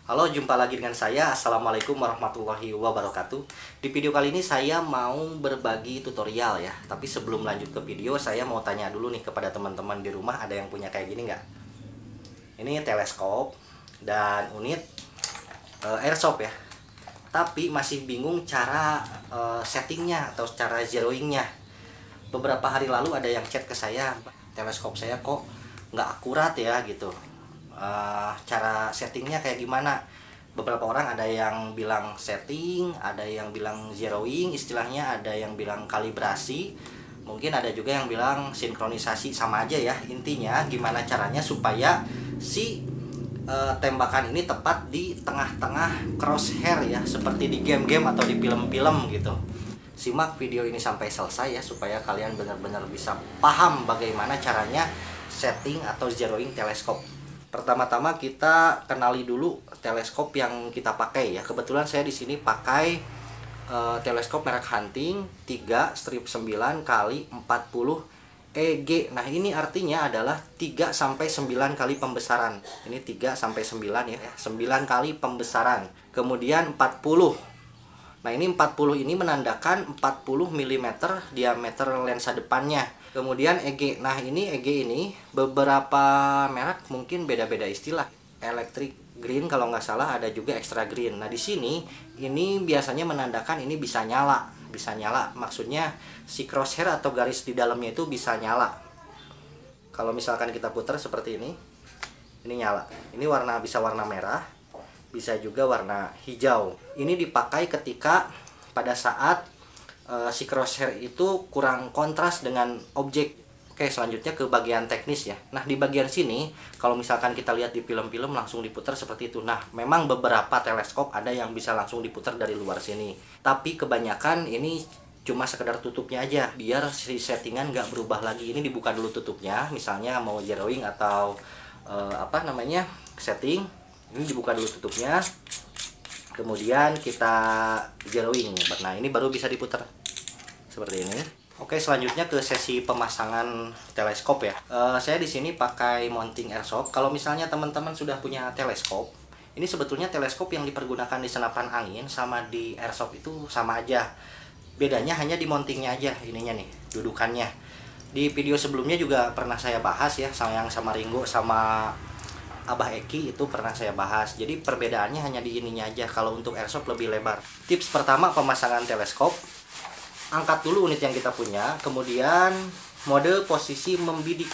Halo, jumpa lagi dengan saya. Assalamualaikum warahmatullahi wabarakatuh. Di video kali ini saya mau berbagi tutorial ya. Tapi sebelum lanjut ke video, saya mau tanya dulu nih kepada teman-teman di rumah, ada yang punya kayak gini nggak? Ini teleskop dan unit airsoft ya. Tapi masih bingung cara settingnya atau cara zeroingnya. Beberapa hari lalu ada yang chat ke saya, teleskop saya kok nggak akurat ya gitu. Cara settingnya kayak gimana? Beberapa orang ada yang bilang setting, ada yang bilang zeroing, istilahnya ada yang bilang kalibrasi, mungkin ada juga yang bilang sinkronisasi, sama aja ya. Intinya gimana caranya supaya si tembakan ini tepat di tengah-tengah crosshair ya, seperti di game-game atau di film-film gitu. Simak video ini sampai selesai ya, supaya kalian benar-benar bisa paham bagaimana caranya setting atau zeroing teleskop. Pertama-tama kita kenali dulu teleskop yang kita pakai ya. Kebetulan saya di sini pakai teleskop merek Hunting 3/9 kali 40 EG. Nah, ini artinya adalah 3 sampai 9 kali pembesaran. Ini 3 sampai 9 ya, 9 kali pembesaran. Kemudian 40. Nah, ini 40 ini menandakan 40 mm diameter lensa depannya. Kemudian EG. Nah, ini EG ini beberapa merek mungkin beda-beda istilah. Electric green kalau nggak salah, ada juga extra green. Nah, di sini ini biasanya menandakan ini bisa nyala. Bisa nyala, maksudnya si crosshair atau garis di dalamnya itu bisa nyala. Kalau misalkan kita putar seperti ini nyala. Ini warna, bisa warna merah, bisa juga warna hijau. Ini dipakai ketika pada saat si crosshair itu kurang kontras dengan objek. Oke, selanjutnya ke bagian teknis ya. Nah, di bagian sini kalau misalkan kita lihat di film-film langsung diputar seperti itu. Nah, memang beberapa teleskop ada yang bisa langsung diputar dari luar sini, tapi kebanyakan ini cuma sekedar tutupnya aja biar si settingan nggak berubah lagi. Ini dibuka dulu tutupnya, misalnya mau zeroing atau setting. Ini dibuka dulu tutupnya, kemudian kita zeroing. Nah, ini baru bisa diputar seperti ini. Oke, selanjutnya ke sesi pemasangan teleskop ya. Saya di sini pakai mounting airsoft. Kalau misalnya teman-teman sudah punya teleskop, ini sebetulnya teleskop yang dipergunakan di senapan angin sama di airsoft itu sama aja. Bedanya hanya di mountingnya aja, ininya nih, dudukannya. Di video sebelumnya juga pernah saya bahas ya, sama Ringo sama Abah Eki itu pernah saya bahas. Jadi perbedaannya hanya di ininya aja. Kalau untuk airsoft lebih lebar. Tips pertama pemasangan teleskop: angkat dulu unit yang kita punya, kemudian mode posisi membidik.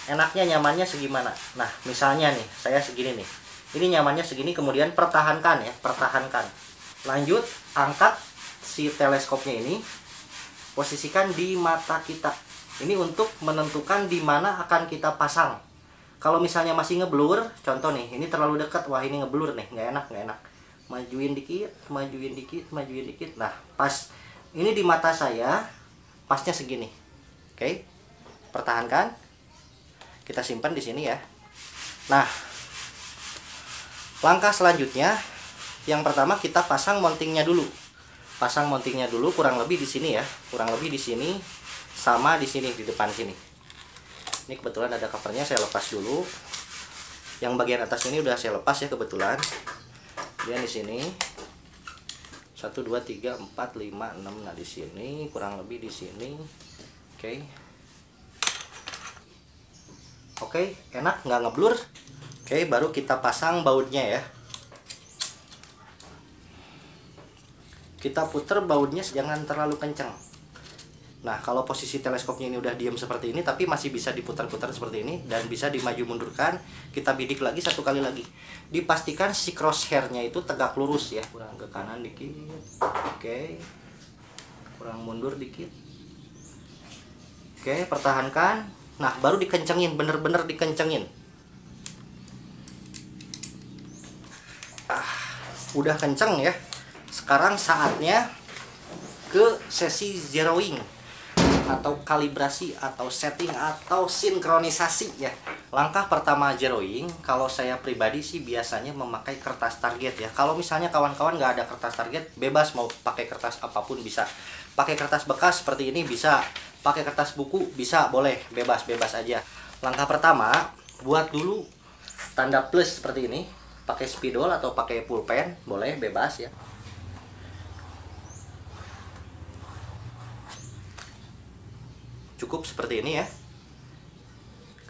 Enaknya nyamannya segimana? Nah, misalnya nih, saya segini nih. Ini nyamannya segini, kemudian pertahankan ya, pertahankan. Lanjut, angkat si teleskopnya ini, posisikan di mata kita. Ini untuk menentukan di mana akan kita pasang. Kalau misalnya masih ngeblur, contoh nih, ini terlalu dekat, wah ini ngeblur nih, nggak enak. Majuin dikit, majuin dikit. Nah, pas ini di mata saya, pasnya segini. Oke, pertahankan. Kita simpan di sini ya. Nah, langkah selanjutnya, yang pertama kita pasang mountingnya dulu. Pasang mountingnya dulu kurang lebih di sini ya, kurang lebih di sini sama di sini, di depan sini. Ini kebetulan ada covernya, saya lepas dulu. Yang bagian atas ini udah saya lepas ya kebetulan. Kemudian di sini 1 2 3 4 5 6. Nah, di sini kurang lebih di sini. Oke, enak, nggak ngeblur. Oke, baru kita pasang bautnya ya. Kita puter bautnya, jangan terlalu kencang. Nah, kalau posisi teleskopnya ini udah diam seperti ini, tapi masih bisa diputar-putar seperti ini dan bisa dimaju mundurkan, kita bidik lagi satu kali lagi. Dipastikan si crosshairnya itu tegak lurus ya. Kurang ke kanan dikit. Oke. Kurang mundur dikit. Oke, pertahankan. Nah, baru dikencengin, bener-bener dikencengin. Udah kenceng ya. Sekarang saatnya ke sesi zeroing atau kalibrasi atau setting atau sinkronisasi ya. Langkah pertama zeroing, kalau saya pribadi sih biasanya memakai kertas target ya. Kalau misalnya kawan-kawan nggak ada kertas target, bebas mau pakai kertas apapun bisa. Pakai kertas bekas seperti ini bisa, pakai kertas buku bisa, boleh, bebas aja. Langkah pertama, buat dulu tanda plus seperti ini. pakai spidol atau pakai pulpen, boleh, bebas ya. Cukup seperti ini ya.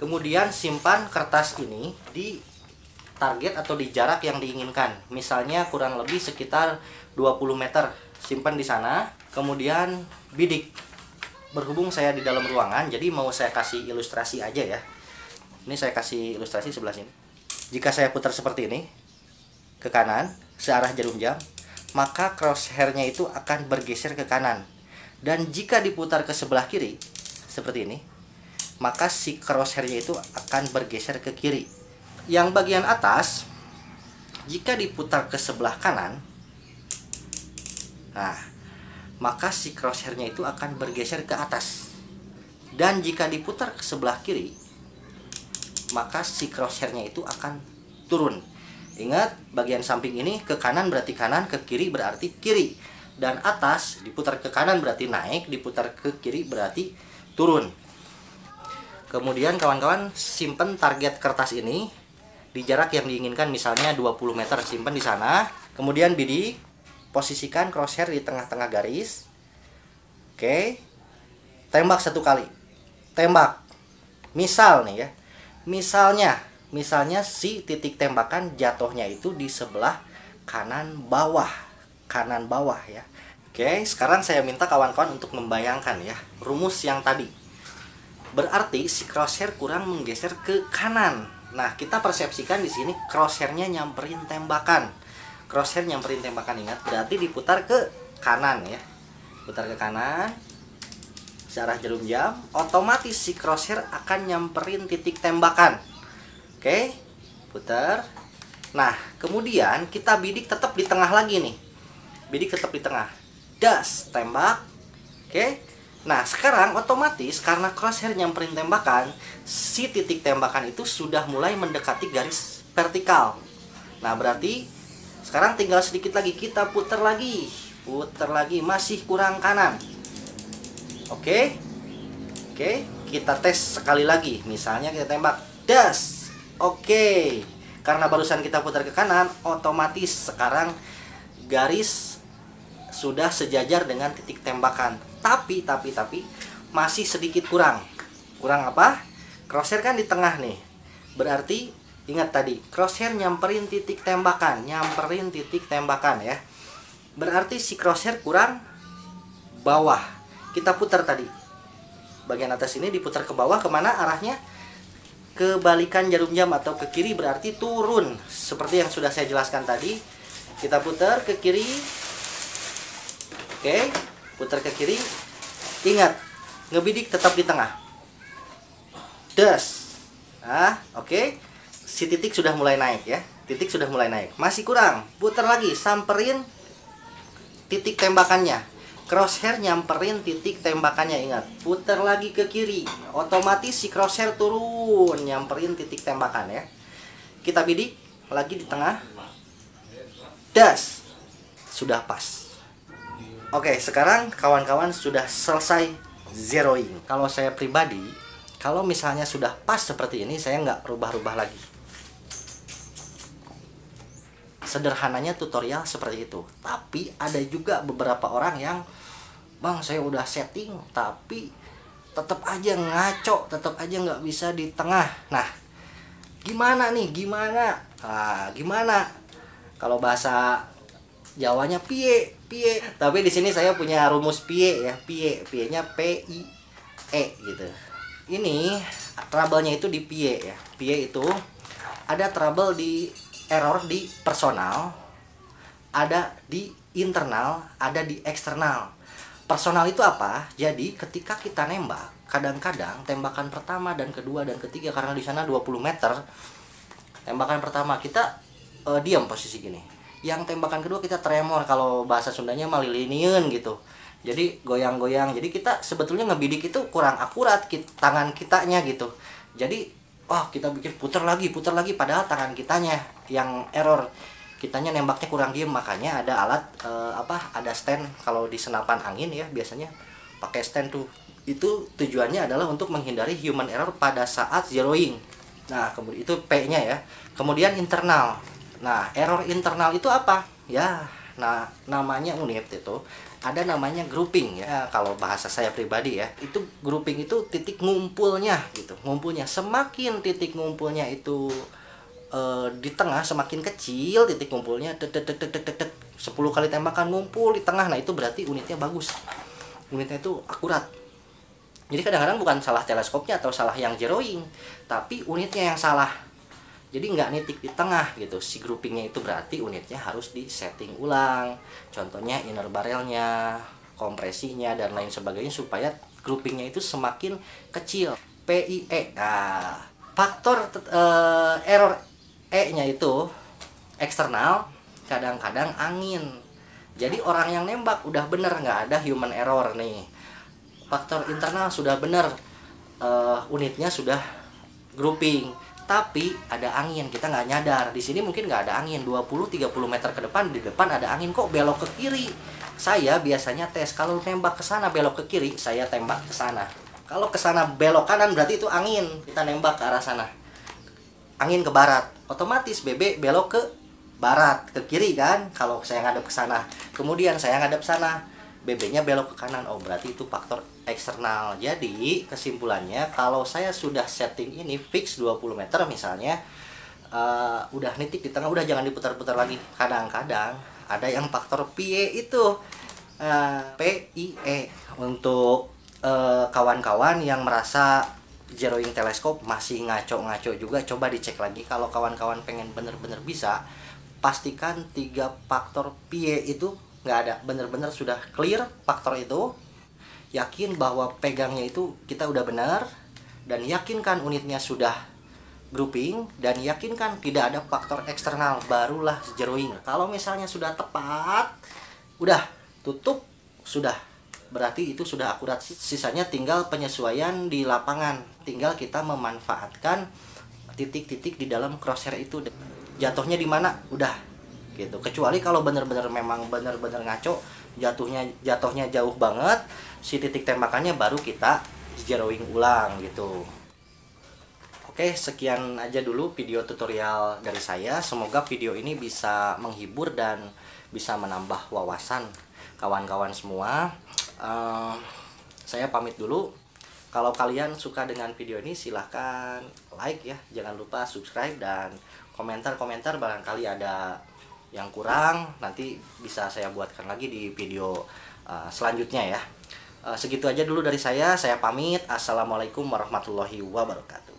Kemudian simpan kertas ini di target atau di jarak yang diinginkan. Misalnya kurang lebih sekitar 20 meter. Simpan di sana. Kemudian bidik. Berhubung saya di dalam ruangan, jadi mau saya kasih ilustrasi aja ya. Ini saya kasih ilustrasi sebelah sini. Jika saya putar seperti ini ke kanan searah jarum jam, maka crosshair-nya itu akan bergeser ke kanan. Dan jika diputar ke sebelah kiri seperti ini, maka si crosshair-nya itu akan bergeser ke kiri. Yang bagian atas, jika diputar ke sebelah kanan, nah, maka si crosshair-nya itu akan bergeser ke atas. Dan jika diputar ke sebelah kiri, maka si crosshair-nya itu akan turun. Ingat, bagian samping ini ke kanan berarti kanan, ke kiri berarti kiri. Dan atas diputar ke kanan berarti naik, diputar ke kiri berarti turun. Kemudian kawan-kawan simpen target kertas ini di jarak yang diinginkan, misalnya 20 meter, simpan di sana. Kemudian bidik, posisikan crosshair di tengah-tengah garis. Oke. Tembak 1 kali. Tembak. Misal nih ya. Misalnya si titik tembakan jatuhnya itu di sebelah kanan bawah. Kanan bawah ya. Oke, sekarang saya minta kawan-kawan untuk membayangkan ya rumus yang tadi. Berarti si crosshair kurang menggeser ke kanan. Nah, kita persepsikan di sini crosshair-nya nyamperin tembakan. Crosshair nyamperin tembakan, ingat, berarti diputar ke kanan ya. Putar ke kanan searah jarum jam, otomatis si crosshair akan nyamperin titik tembakan. Oke, putar. Nah, kemudian kita bidik tetap di tengah lagi nih. Bidik tetap di tengah. Das, tembak. Oke. Nah, sekarang otomatis karena crosshair nyamperin tembakan, si titik tembakan itu sudah mulai mendekati garis vertikal. Nah, berarti sekarang tinggal sedikit lagi, kita putar lagi. Putar lagi, masih kurang kanan. Oke. Oke, kita tes sekali lagi. Misalnya kita tembak. Das. Oke. Karena barusan kita putar ke kanan, otomatis sekarang garis sudah sejajar dengan titik tembakan. Tapi masih sedikit kurang. Kurang apa? Crosshair kan di tengah nih. Berarti ingat tadi, crosshair nyamperin titik tembakan, ya. Berarti si crosshair kurang bawah. Kita putar tadi. Bagian atas ini diputar ke bawah, kemana arahnya? Kebalikan jarum jam atau ke kiri berarti turun. Seperti yang sudah saya jelaskan tadi. Kita putar ke kiri. Oke, putar ke kiri. Ingat, ngebidik tetap di tengah. Das. Nah, oke. Si titik sudah mulai naik ya. Titik sudah mulai naik. Masih kurang. Putar lagi, samperin titik tembakannya. Crosshair nyamperin titik tembakannya, ingat. Putar lagi ke kiri. Otomatis si crosshair turun, nyamperin titik tembakan ya. Kita bidik lagi di tengah. Das. Sudah pas. Oke, sekarang kawan-kawan sudah selesai zeroing. Kalau saya pribadi, kalau misalnya sudah pas seperti ini, saya nggak rubah-rubah lagi. Sederhananya tutorial seperti itu. Tapi ada juga beberapa orang yang, bang, saya udah setting, tapi tetap aja ngaco, tetap aja nggak bisa di tengah. Nah, gimana nih? Gimana? Nah, gimana? Kalau bahasa Jawanya pie. Tapi di sini saya punya rumus pie ya, pie-nya PIE gitu. Ini trouble-nya itu di pie ya. Pie itu ada trouble di error di personal, ada di internal, ada di eksternal. Personal itu apa? Jadi ketika kita nembak, kadang-kadang tembakan pertama dan kedua dan ketiga, karena di sana 20 meter, tembakan pertama kita diam posisi gini. Yang tembakan kedua kita tremor, kalau bahasa Sundanya maliliniun gitu. Jadi goyang-goyang. Jadi kita sebetulnya ngebidik itu kurang akurat tangan kitanya gitu. Jadi kita bikin putar lagi padahal tangan kitanya yang error. Kitanya nembaknya kurang diem, makanya ada alat ada stand kalau di senapan angin ya, biasanya pakai stand tuh. Itu tujuannya adalah untuk menghindari human error pada saat zeroing. Nah, kemudian itu P-nya ya. Kemudian internal. Nah, error internal itu apa? Ya, nah namanya unit itu ada namanya grouping ya. Kalau bahasa saya pribadi ya, itu grouping itu titik ngumpulnya gitu. Ngumpulnya semakin titik ngumpulnya itu di tengah semakin kecil titik ngumpulnya, 10 kali tembakan ngumpul di tengah. Nah, itu berarti unitnya bagus. Unitnya itu akurat. Jadi kadang-kadang bukan salah teleskopnya atau salah yang zeroing, tapi unitnya yang salah. Jadi nggak nitik di tengah gitu. Si groupingnya itu berarti unitnya harus di setting ulang. Contohnya inner barrelnya, kompresinya dan lain sebagainya supaya groupingnya itu semakin kecil. PIE. Nah, faktor error E-nya itu eksternal, kadang-kadang angin. Jadi orang yang nembak udah bener, nggak ada human error nih. Faktor internal sudah bener, unitnya sudah grouping, tapi ada angin, kita nggak nyadar. Di sini mungkin nggak ada angin, 20-30 meter ke depan, di depan ada angin, kok belok ke kiri. Saya biasanya tes, kalau nembak ke sana belok ke kiri, saya tembak ke sana. Kalau ke sana belok kanan berarti itu angin, kita nembak ke arah sana. Angin ke barat, otomatis BB belok ke barat, ke kiri kan. Kalau saya ngadep ke sana, kemudian saya ngadep sana, BB-nya belok ke kanan. Oh, berarti itu faktor eksternal. Jadi kesimpulannya, kalau saya sudah setting ini fix 20 meter misalnya, udah nitik di tengah, udah jangan diputar-putar lagi. Kadang-kadang ada yang faktor PIE itu, PIE untuk kawan-kawan yang merasa zeroing teleskop masih ngaco-ngaco juga, coba dicek lagi. Kalau kawan-kawan pengen bener-bener bisa, pastikan 3 faktor PIE itu nggak ada, bener-bener sudah clear faktor itu, yakin bahwa pegangnya itu kita udah benar, dan yakinkan unitnya sudah grouping, dan yakinkan tidak ada faktor eksternal, barulah zeroing. Kalau misalnya sudah tepat, udah tutup, sudah berarti itu sudah akurat. Sisanya tinggal penyesuaian di lapangan, tinggal kita memanfaatkan titik-titik di dalam crosshair itu, jatuhnya di mana udah gitu. Kecuali kalau bener-bener memang bener-bener ngaco, jatuhnya jauh banget, si titik tembakannya baru kita zeroing ulang gitu. Oke, sekian aja dulu video tutorial dari saya. Semoga video ini bisa menghibur dan bisa menambah wawasan kawan-kawan semua. Saya pamit dulu. Kalau kalian suka dengan video ini, silahkan like ya, jangan lupa subscribe, dan komentar-komentar barangkali ada yang kurang, nanti bisa saya buatkan lagi di video selanjutnya ya. Segitu aja dulu dari saya pamit. Assalamualaikum warahmatullahi wabarakatuh.